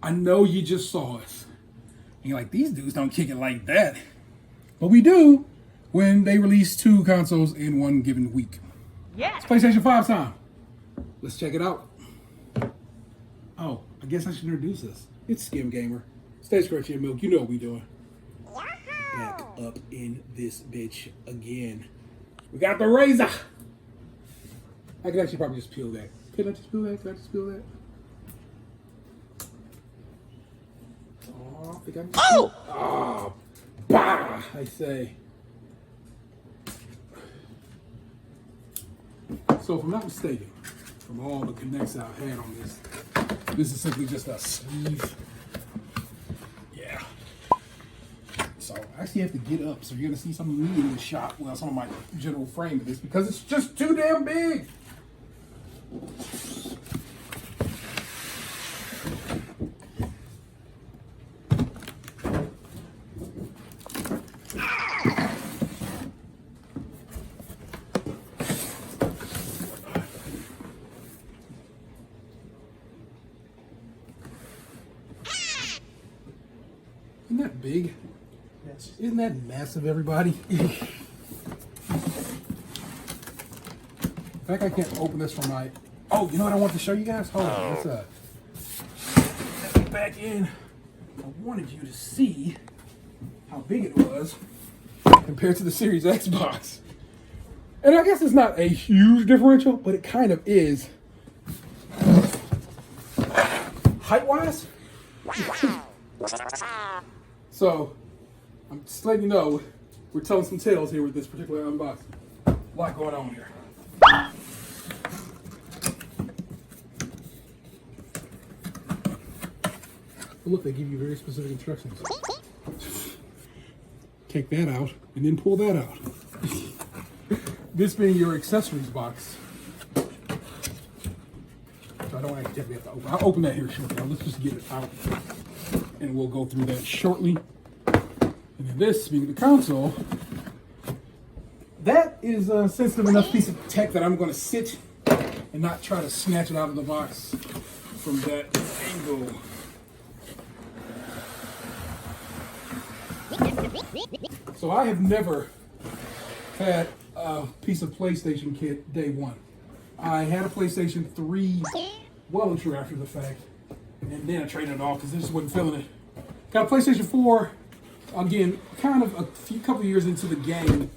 I know you just saw us. And you're like, these dudes don't kick it like that. But we do when they release 2 consoles in one given week. Yeah. It's PlayStation 5 time. Let's check it out. Oh, I guess I should introduce us. It's SKiM Gamer. Stay scratchy and milk. You know what we doing. Back up in this bitch again. We got the razor. I could actually probably just peel that. Can I just peel that? Can I just peel that? Oh, I think I just oh, bah, I say. So if I'm not mistaken, from all the connects I've had on this is simply just a sleeve. Yeah. So I actually have to get up. So you're gonna see some of me in the shot. Well, some of my general frame of this because it's just too damn big. Isn't that big? Yes. Isn't that massive, everybody? In fact, I can't open this from my... Oh, you know what I want to show you guys? Hold on, let's get back in. I wanted you to see how big it was compared to the Series Xbox. And I guess it's not a huge differential, but it kind of is. Height-wise? So, I'm just letting you know, we're telling some tales here with this particular unboxing. A lot going on here. But look, they give you very specific instructions. Take that out, and then pull that out. This being your accessories box. So I don't actually have to open. I'll open that here shortly. Now let's just get it out. And we'll go through that shortly. And then this being the console, that is a sensitive enough piece of tech that I'm going to sit and not try to snatch it out of the box from that angle. So I have never had a piece of PlayStation kit day one. I had a PlayStation 3 well and true after the fact. And then I traded it off because I just wasn't feeling it. Got a PlayStation 4, again, kind of a couple years into the game.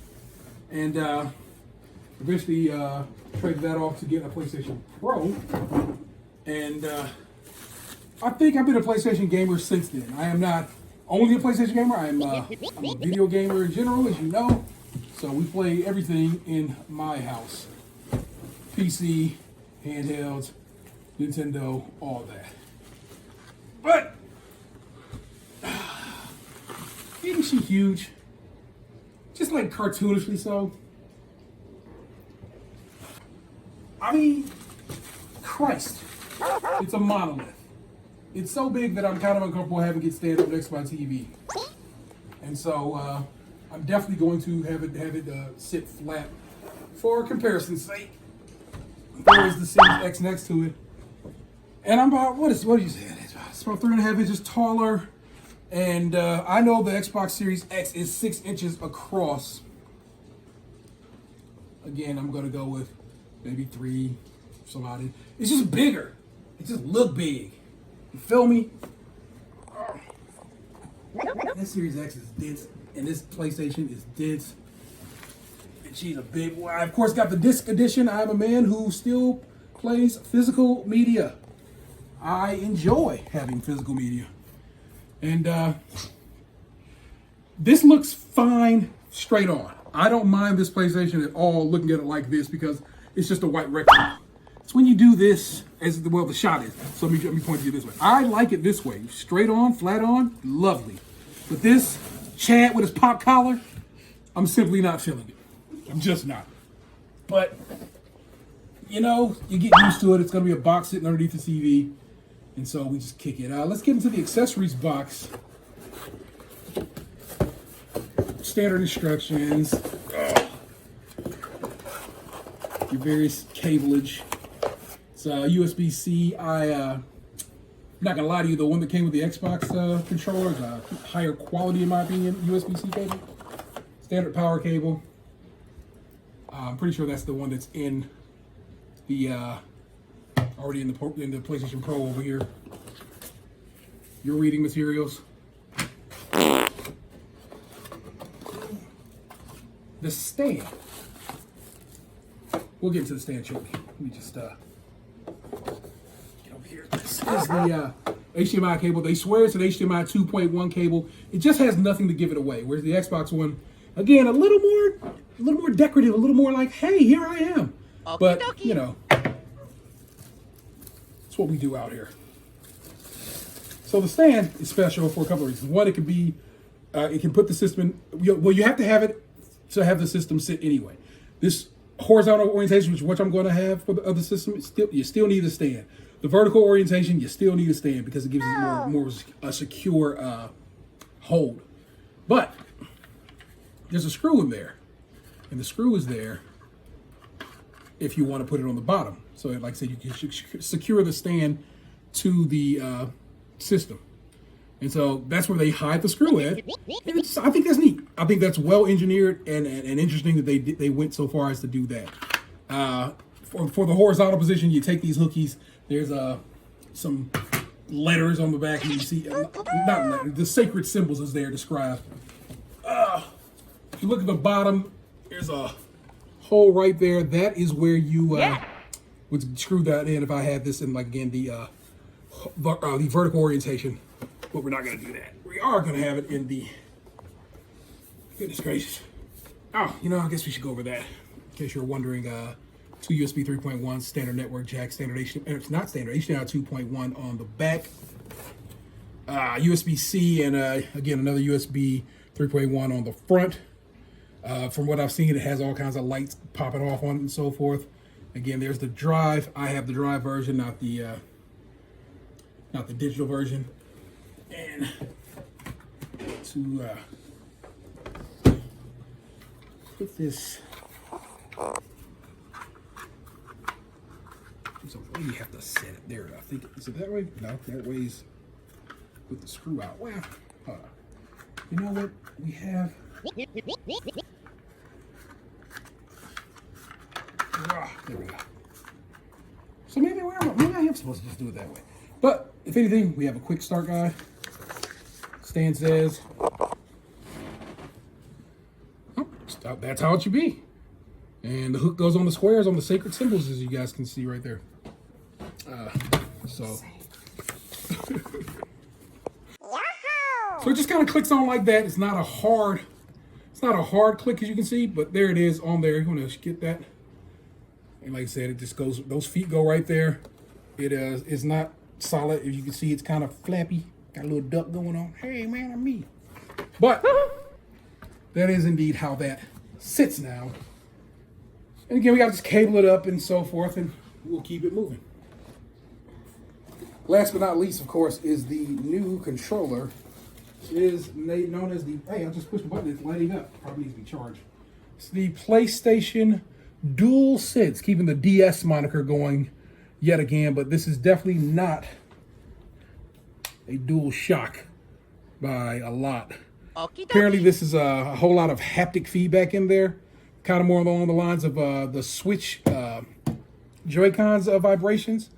And eventually traded that off to get a PlayStation Pro. And I think I've been a PlayStation gamer since then. I am not only a PlayStation gamer, I'm a video gamer in general, as you know. So we play everything in my house. PC, handhelds, Nintendo, all that. But isn't she huge? Just like cartoonishly so. I mean, Christ, it's a monolith. It's so big that I'm kind of uncomfortable having it stand up next to my TV. And so I'm definitely going to have it sit flat for comparison's sake. There is the Series X next to it. And I'm about, what do you say? It's about 3.5 inches taller. And I know the Xbox Series X is 6 inches across. Again, I'm going to go with maybe 3, some odd. It's just bigger. It just look big. You feel me? This Series X is dense, and this PlayStation is dense. And she's a big one. I, of course, got the disc edition. I'm a man who still plays physical media. I enjoy having physical media. And this looks fine straight on. I don't mind this PlayStation at all looking at it like this because it's just a white rectangle. It's when you do this, as well the shot is. So let me point to you this way. I like it this way. Straight on, flat on, lovely. But this, Chad with his pop collar, I'm simply not feeling it. I'm just not. But, you know, you get used to it. It's going to be a box sitting underneath the TV. And so we just kick it out. Let's get into the accessories box. Standard instructions. Your various cableage. It's USB-C. I not gonna lie to you, the one that came with the Xbox controller is a higher quality in my opinion. USB-C cable, standard power cable. I'm pretty sure that's the one that's in the already in the PlayStation Pro over here. Your reading materials. The stand. We'll get into the stand shortly. Let me just get over here. This is the HDMI cable. They swear it's an HDMI 2.1 cable. It just has nothing to give it away. Whereas the Xbox one, again, a little more decorative, a little more like, hey, here I am. But you know, it's what we do out here. So the stand is special for a couple of reasons. One, it can be, it can put the system in, well, you have to have it to have the system sit anyway. This horizontal orientation, which I'm going to have for the other system, you still need a stand. The vertical orientation, you still need a stand because it gives it more a secure hold. But there's a screw in there, and the screw is there if you want to put it on the bottom. So like I said, you can secure the stand to the system. And so that's where they hide the screw at. And I think that's neat. I think that's well engineered and interesting that they went so far as to do that. For the horizontal position, you take these hookies. There's some letters on the back, and you see not letters, the sacred symbols is there described. If you look at the bottom, there's a hole right there. That is where you would screw that in. If I had this in, like, again, the vertical orientation. But we're not going to do that. We are going to have it in the, goodness gracious. Oh, you know, I guess we should go over that. In case you're wondering, 2 USB 3.1, standard network jack, standard HDMI, it's not standard, HDMI 2.1 on the back. USB-C and, again, another USB 3.1 on the front. From what I've seen, it has all kinds of lights popping off on it and so forth. Again, there's the drive. I have the drive version, not the digital version. And to put this, so where do you have to set it? There, I think, is it that way? No, that way's with the screw out. Well, you know what? We have, there we go. So maybe I am supposed to just do it that way. But if anything, we have a quick start guide. Stand says, that's how it should be. And the hook goes on the squares on the sacred symbols, as you guys can see right there. So it just kind of clicks on like that. It's not a hard click, as you can see, but there it is on there. You want to get that. And like I said, it just goes, those feet go right there. It is not solid. As you can see, it's kind of flappy. Got a little duck going on. Hey, man, I'm me. But that is indeed how that sits now. And again, we got to just cable it up and so forth, and we'll keep it moving. Last but not least, of course, is the new controller. It is known as the, hey, I just pushed the button, it's lighting up. Probably needs to be charged. It's the PlayStation DualSense, keeping the DS moniker going yet again, but this is definitely not a Dual Shock by a lot. Apparently this is a whole lot of haptic feedback in there, kind of more along the lines of the Switch Joy-Cons vibrations,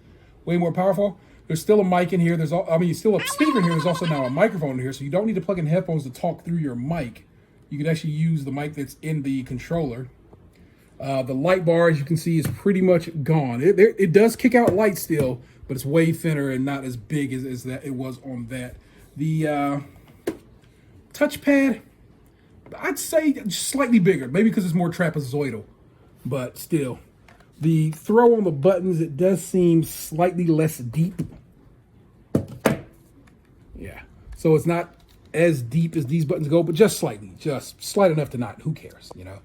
way more powerful. There's still a mic in here. Still a speaker in here. There's also now a microphone in here, so you don't need to plug in headphones to talk through your mic. You can actually use the mic that's in the controller. The light bar, as you can see, is pretty much gone. It does kick out light still, but it's way thinner and not as big as that it was on that. The touchpad, I'd say slightly bigger, maybe because it's more trapezoidal, but still. The throw on the buttons, it does seem slightly less deep. Yeah, so it's not as deep as these buttons go, but just slightly, just slight enough to not, who cares, you know?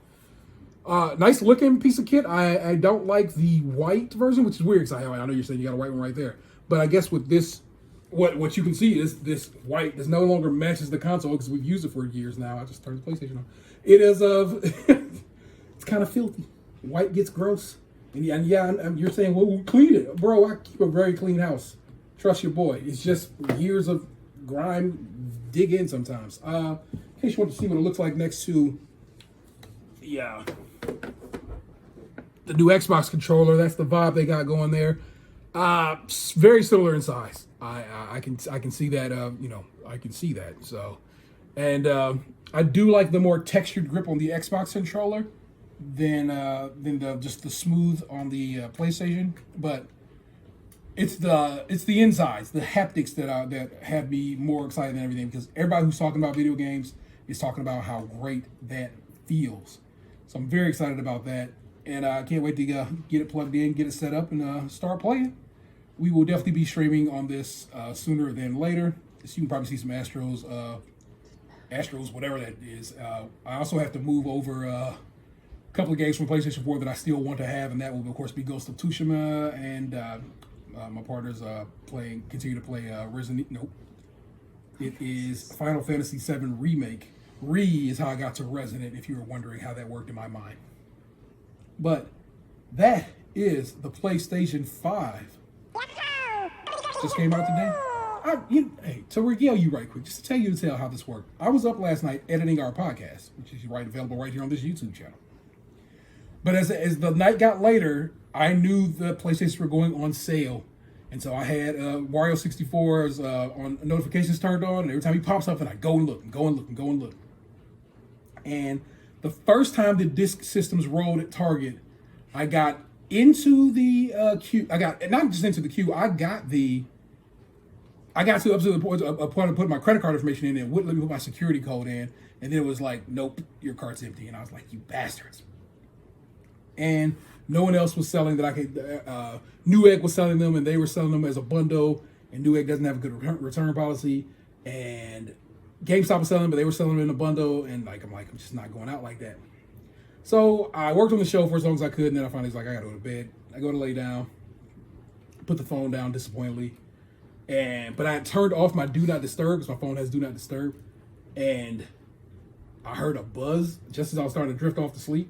Nice looking piece of kit. I don't like the white version, which is weird because I know you're saying you got a white one right there. But I guess with this, what you can see is this white is no longer matches the console because we've used it for years now. I just turned the PlayStation on. It is it's kind of filthy. White gets gross. And yeah, you're saying, well, we'll clean it. Bro, I keep a very clean house. trust your boy. It's just years of grime. Dig in sometimes. In case you want to see what it looks like next to the new Xbox controller. That's the vibe they got going there. Very similar in size. I can see that. I can see that. So, and I do like the more textured grip on the Xbox controller than just the smooth on the PlayStation. But it's the insides, the haptics that have me more excited than everything, because everybody who's talking about video games is talking about how great that feels. So I'm very excited about that, and I can't wait to get it plugged in, get it set up, and start playing. We will definitely be streaming on this sooner than later. So you can probably see some Astros, whatever that is. I also have to move over a couple of games from PlayStation 4 that I still want to have, and that will, of course, be Ghost of Tsushima, and my partner's continue to play Resident. Nope. It is Final Fantasy VII Remake. Is how I got to Resident, if you were wondering how that worked in my mind. But that is the PlayStation 5. Just came out today. Hey, to regale you right quick, just to tell how this worked. I was up last night editing our podcast, which is available right here on this YouTube channel. But as the night got later, I knew the PlayStations were going on sale. And so I had Wario 64's on notifications turned on, and every time he pops up, and I go and look. And the first time the disc systems rolled at Target, I got into the queue. I got not just into the queue. I got to up to the point of putting my credit card information in, and wouldn't let me put my security code in. And then it was like, nope, your card's empty. And I was like, you bastards. And no one else was selling that I could. Newegg was selling them, and they were selling them as a bundle. And Newegg doesn't have a good return policy. And GameStop was selling them, but they were selling them in a bundle. And I'm just not going out like that. So I worked on the show for as long as I could, and then I finally was like, I gotta go to bed. I go to lay down, put the phone down disappointingly, but I had turned off my Do Not Disturb, because my phone has Do Not Disturb, and I heard a buzz just as I was starting to drift off to sleep.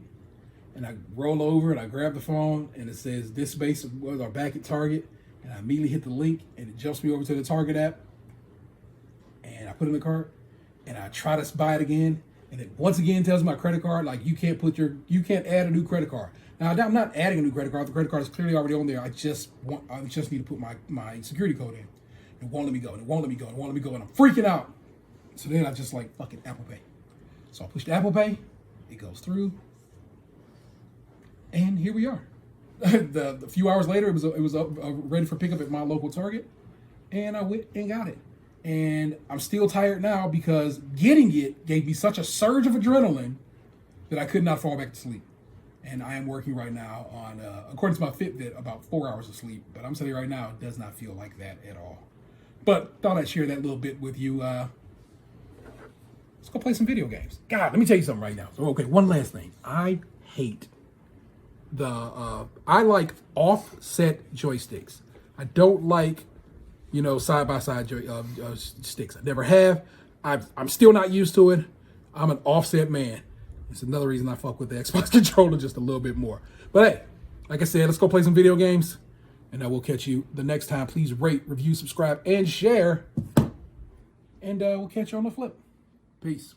And I roll over and I grab the phone, and it says this base was our back at Target, and I immediately hit the link, and it jumps me over to the Target app, and I put it in the cart, and I try to buy it again. And it once again tells my credit card, like, you can't add a new credit card. Now, I'm not adding a new credit card. The credit card is clearly already on there. I just need to put my security code in. It won't let me go. And I'm freaking out. So then I just fucking Apple Pay. So I push the Apple Pay. It goes through. And here we are. The few hours later, it was ready for pickup at my local Target. And I went and got it. And I'm still tired now because getting it gave me such a surge of adrenaline that I could not fall back to sleep. And I am working right now on, according to my Fitbit, about 4 hours of sleep. But I'm telling you right now, it does not feel like that at all. But thought I'd share that little bit with you. Let's go play some video games. God, let me tell you something right now. So, okay, one last thing. I hate I like offset joysticks. I don't like side-by-side sticks. I never have. I'm still not used to it. I'm an offset man. It's another reason I fuck with the Xbox controller just a little bit more. But hey, like I said, let's go play some video games, and I will catch you the next time. Please rate, review, subscribe, and share. And we'll catch you on the flip. Peace.